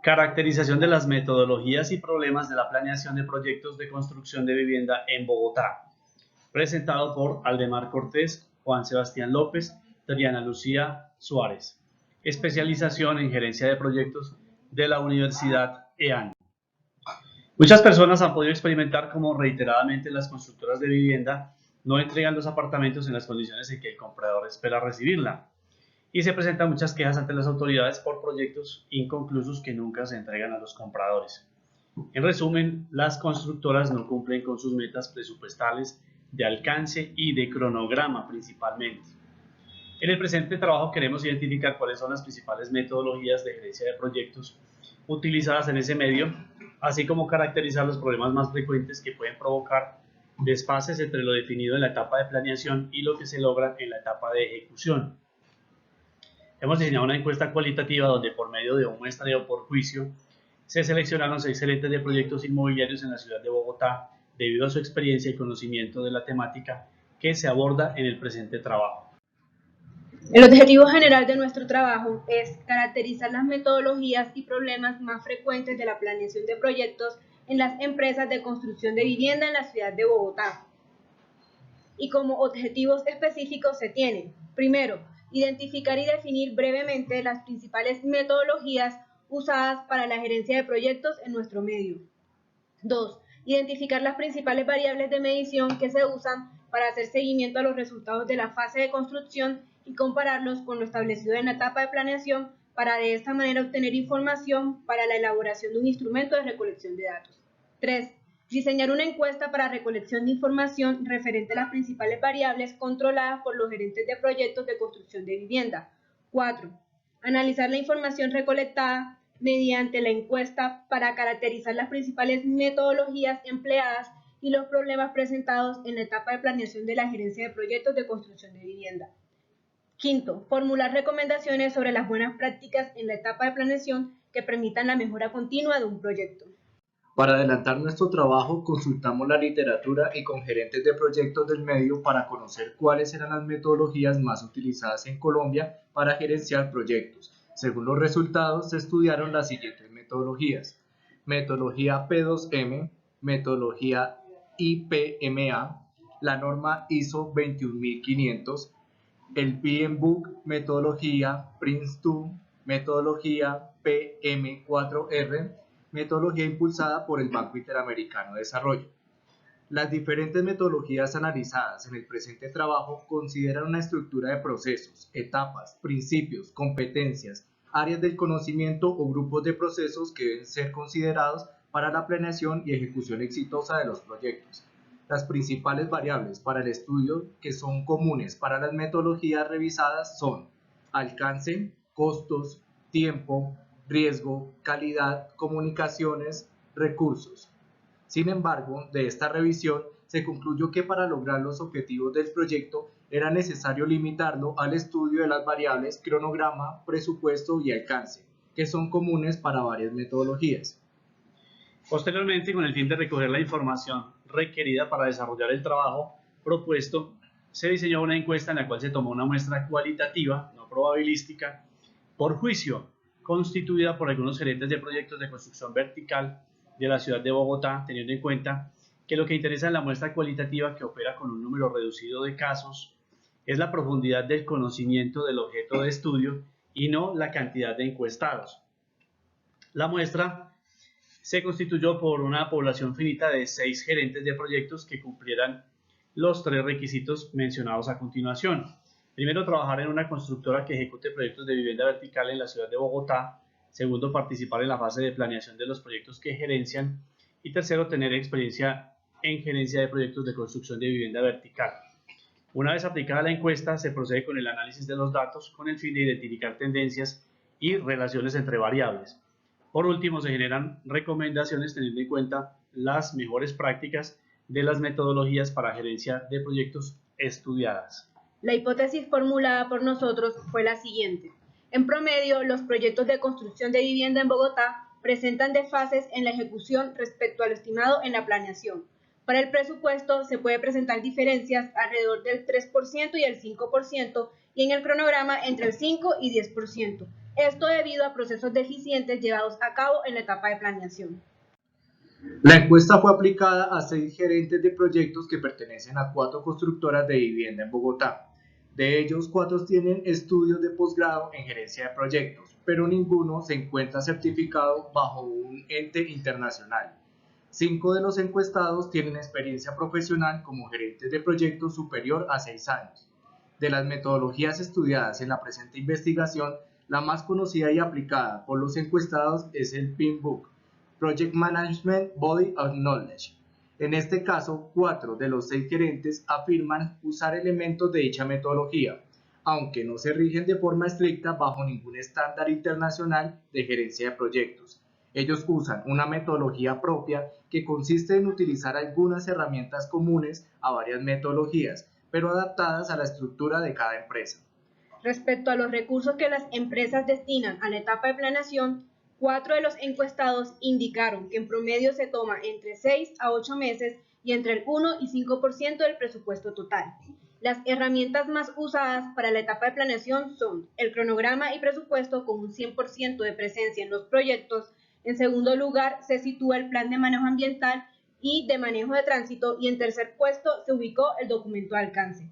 Caracterización de las metodologías y problemas de la planeación de proyectos de construcción de vivienda en Bogotá. Presentado por Aldemar Cortés, Juan Sebastián López, Triana Lucía Suárez. Especialización en gerencia de proyectos de la Universidad EAN. Muchas personas han podido experimentar cómo reiteradamente las constructoras de vivienda no entregan los apartamentos en las condiciones en que el comprador espera recibirla. Y se presentan muchas quejas ante las autoridades por proyectos inconclusos que nunca se entregan a los compradores. En resumen, las constructoras no cumplen con sus metas presupuestales de alcance y de cronograma principalmente. En el presente trabajo queremos identificar cuáles son las principales metodologías de gerencia de proyectos utilizadas en ese medio, así como caracterizar los problemas más frecuentes que pueden provocar desfases entre lo definido en la etapa de planeación y lo que se logra en la etapa de ejecución. Hemos diseñado una encuesta cualitativa donde por medio de un muestreo por juicio se seleccionaron 6 gerentes de proyectos inmobiliarios en la ciudad de Bogotá debido a su experiencia y conocimiento de la temática que se aborda en el presente trabajo. El objetivo general de nuestro trabajo es caracterizar las metodologías y problemas más frecuentes de la planeación de proyectos en las empresas de construcción de vivienda en la ciudad de Bogotá. Y como objetivos específicos se tienen, primero, identificar y definir brevemente las principales metodologías usadas para la gerencia de proyectos en nuestro medio. 2. Identificar las principales variables de medición que se usan para hacer seguimiento a los resultados de la fase de construcción y compararlos con lo establecido en la etapa de planeación para de esta manera obtener información para la elaboración de un instrumento de recolección de datos. 3. Diseñar una encuesta para recolección de información referente a las principales variables controladas por los gerentes de proyectos de construcción de vivienda. 4. Analizar la información recolectada mediante la encuesta para caracterizar las principales metodologías empleadas y los problemas presentados en la etapa de planeación de la gerencia de proyectos de construcción de vivienda. 5. Formular recomendaciones sobre las buenas prácticas en la etapa de planeación que permitan la mejora continua de un proyecto. Para adelantar nuestro trabajo, consultamos la literatura y con gerentes de proyectos del medio para conocer cuáles eran las metodologías más utilizadas en Colombia para gerenciar proyectos. Según los resultados, se estudiaron las siguientes metodologías: metodología P2M, metodología IPMA, la norma ISO 21500, el PMBOK, metodología PRINCE2, metodología PM4R, metodología impulsada por el Banco Interamericano de Desarrollo. Las diferentes metodologías analizadas en el presente trabajo consideran una estructura de procesos, etapas, principios, competencias, áreas del conocimiento o grupos de procesos que deben ser considerados para la planeación y ejecución exitosa de los proyectos. Las principales variables para el estudio que son comunes para las metodologías revisadas son alcance, costos, tiempo, riesgo, calidad, comunicaciones, recursos. Sin embargo, de esta revisión se concluyó que para lograr los objetivos del proyecto era necesario limitarlo al estudio de las variables cronograma, presupuesto y alcance, que son comunes para varias metodologías. Posteriormente, con el fin de recoger la información requerida para desarrollar el trabajo propuesto, se diseñó una encuesta en la cual se tomó una muestra cualitativa, no probabilística, por juicio, constituida por algunos gerentes de proyectos de construcción vertical de la ciudad de Bogotá, teniendo en cuenta que lo que interesa en la muestra cualitativa, que opera con un número reducido de casos, es la profundidad del conocimiento del objeto de estudio y no la cantidad de encuestados. La muestra se constituyó por una población finita de 6 gerentes de proyectos que cumplieran los 3 requisitos mencionados a continuación. Primero, trabajar en una constructora que ejecute proyectos de vivienda vertical en la ciudad de Bogotá. Segundo, participar en la fase de planeación de los proyectos que gerencian. Y tercero, tener experiencia en gerencia de proyectos de construcción de vivienda vertical. Una vez aplicada la encuesta, se procede con el análisis de los datos con el fin de identificar tendencias y relaciones entre variables. Por último, se generan recomendaciones teniendo en cuenta las mejores prácticas de las metodologías para gerencia de proyectos estudiadas. La hipótesis formulada por nosotros fue la siguiente. En promedio, los proyectos de construcción de vivienda en Bogotá presentan desfases en la ejecución respecto a lo estimado en la planeación. Para el presupuesto se puede presentar diferencias alrededor del 3% y el 5% y en el cronograma entre el 5 y 10%. Esto debido a procesos deficientes llevados a cabo en la etapa de planeación. La encuesta fue aplicada a 6 gerentes de proyectos que pertenecen a 4 constructoras de vivienda en Bogotá. De ellos, 4 tienen estudios de posgrado en gerencia de proyectos, pero ninguno se encuentra certificado bajo un ente internacional. 5 de los encuestados tienen experiencia profesional como gerentes de proyectos superior a 6 años. De las metodologías estudiadas en la presente investigación, la más conocida y aplicada por los encuestados es el PMBOK, Project Management Body of Knowledge. En este caso, 4 de los 6 gerentes afirman usar elementos de dicha metodología, aunque no se rigen de forma estricta bajo ningún estándar internacional de gerencia de proyectos. Ellos usan una metodología propia que consiste en utilizar algunas herramientas comunes a varias metodologías, pero adaptadas a la estructura de cada empresa. Respecto a los recursos que las empresas destinan a la etapa de planeación, 4 de los encuestados indicaron que en promedio se toma entre 6 a 8 meses y entre el 1 y 5% del presupuesto total. Las herramientas más usadas para la etapa de planeación son el cronograma y presupuesto con un 100% de presencia en los proyectos. En segundo lugar se sitúa el plan de manejo ambiental y de manejo de tránsito, y en tercer puesto se ubicó el documento de alcance.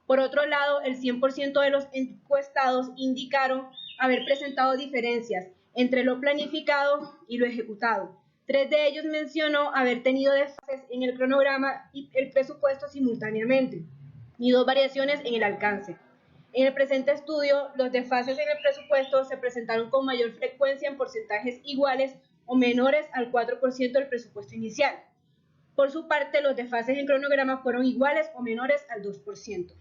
Por otro lado, el 100% de los encuestados indicaron haber presentado diferencias entre lo planificado y lo ejecutado. 3 de ellos mencionó haber tenido desfases en el cronograma y el presupuesto simultáneamente, y 2 variaciones en el alcance. En el presente estudio, los desfases en el presupuesto se presentaron con mayor frecuencia en porcentajes iguales o menores al 4% del presupuesto inicial. Por su parte, los desfases en cronograma fueron iguales o menores al 2%.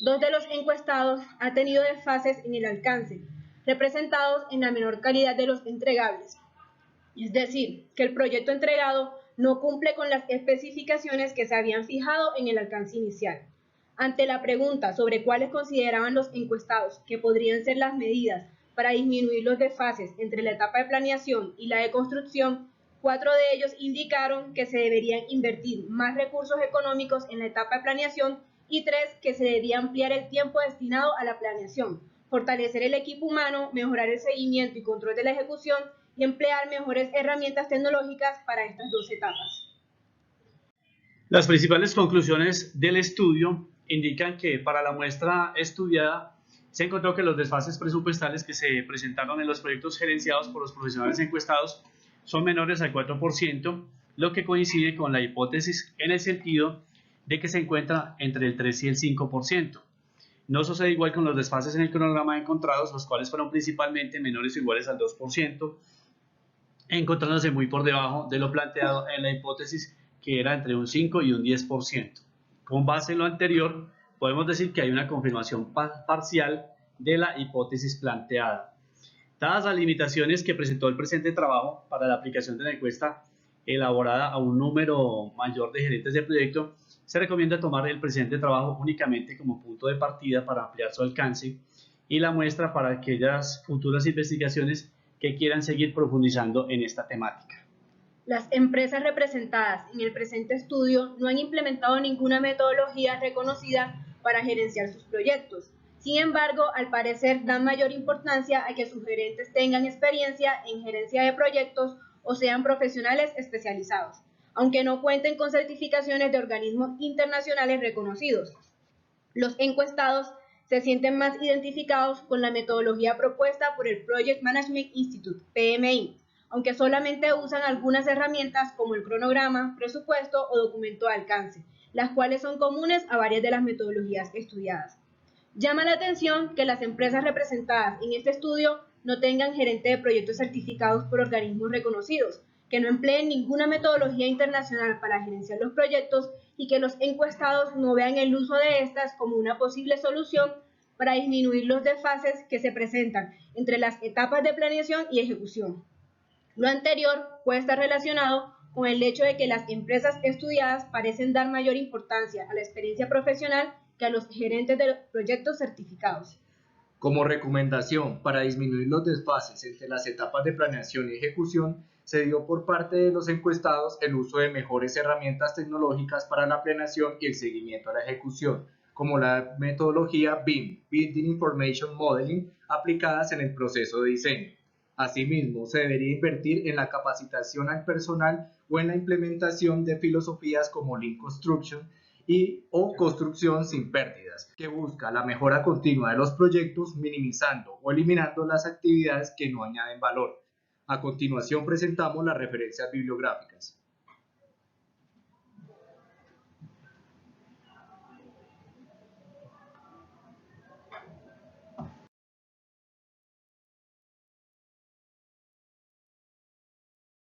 2 de los encuestados han tenido desfases en el alcance, representados en la menor calidad de los entregables. Es decir, que el proyecto entregado no cumple con las especificaciones que se habían fijado en el alcance inicial. Ante la pregunta sobre cuáles consideraban los encuestados que podrían ser las medidas para disminuir los desfases entre la etapa de planeación y la de construcción, 4 de ellos indicaron que se deberían invertir más recursos económicos en la etapa de planeación y 3 que se debía ampliar el tiempo destinado a la planeación, fortalecer el equipo humano, mejorar el seguimiento y control de la ejecución y emplear mejores herramientas tecnológicas para estas 2 etapas. Las principales conclusiones del estudio indican que para la muestra estudiada se encontró que los desfases presupuestales que se presentaron en los proyectos gerenciados por los profesionales encuestados son menores al 4%, lo que coincide con la hipótesis en el sentido de que se encuentra entre el 3 y el 5%. No sucede igual con los desfases en el cronograma encontrados, los cuales fueron principalmente menores o iguales al 2%, encontrándose muy por debajo de lo planteado en la hipótesis, que era entre un 5 y un 10%. Con base en lo anterior, podemos decir que hay una confirmación parcial de la hipótesis planteada. Dadas las limitaciones que presentó el presente trabajo para la aplicación de la encuesta elaborada a un número mayor de gerentes de proyecto, se recomienda tomar el presente trabajo únicamente como punto de partida para ampliar su alcance y la muestra para aquellas futuras investigaciones que quieran seguir profundizando en esta temática. Las empresas representadas en el presente estudio no han implementado ninguna metodología reconocida para gerenciar sus proyectos. Sin embargo, al parecer dan mayor importancia a que sus gerentes tengan experiencia en gerencia de proyectos o sean profesionales especializados, aunque no cuenten con certificaciones de organismos internacionales reconocidos. Los encuestados se sienten más identificados con la metodología propuesta por el Project Management Institute, PMI, aunque solamente usan algunas herramientas como el cronograma, presupuesto o documento de alcance, las cuales son comunes a varias de las metodologías estudiadas. Llama la atención que las empresas representadas en este estudio no tengan gerente de proyectos certificados por organismos reconocidos, que no empleen ninguna metodología internacional para gerenciar los proyectos y que los encuestados no vean el uso de estas como una posible solución para disminuir los desfases que se presentan entre las etapas de planeación y ejecución. Lo anterior puede estar relacionado con el hecho de que las empresas estudiadas parecen dar mayor importancia a la experiencia profesional que a los gerentes de proyectos certificados. Como recomendación para disminuir los desfases entre las etapas de planeación y ejecución, se dio por parte de los encuestados el uso de mejores herramientas tecnológicas para la planeación y el seguimiento a la ejecución, como la metodología BIM, Building Information Modeling, aplicadas en el proceso de diseño. Asimismo, se debería invertir en la capacitación al personal o en la implementación de filosofías como Lean Construction o construcción sin pérdidas, que busca la mejora continua de los proyectos, minimizando o eliminando las actividades que no añaden valor. A continuación presentamos las referencias bibliográficas.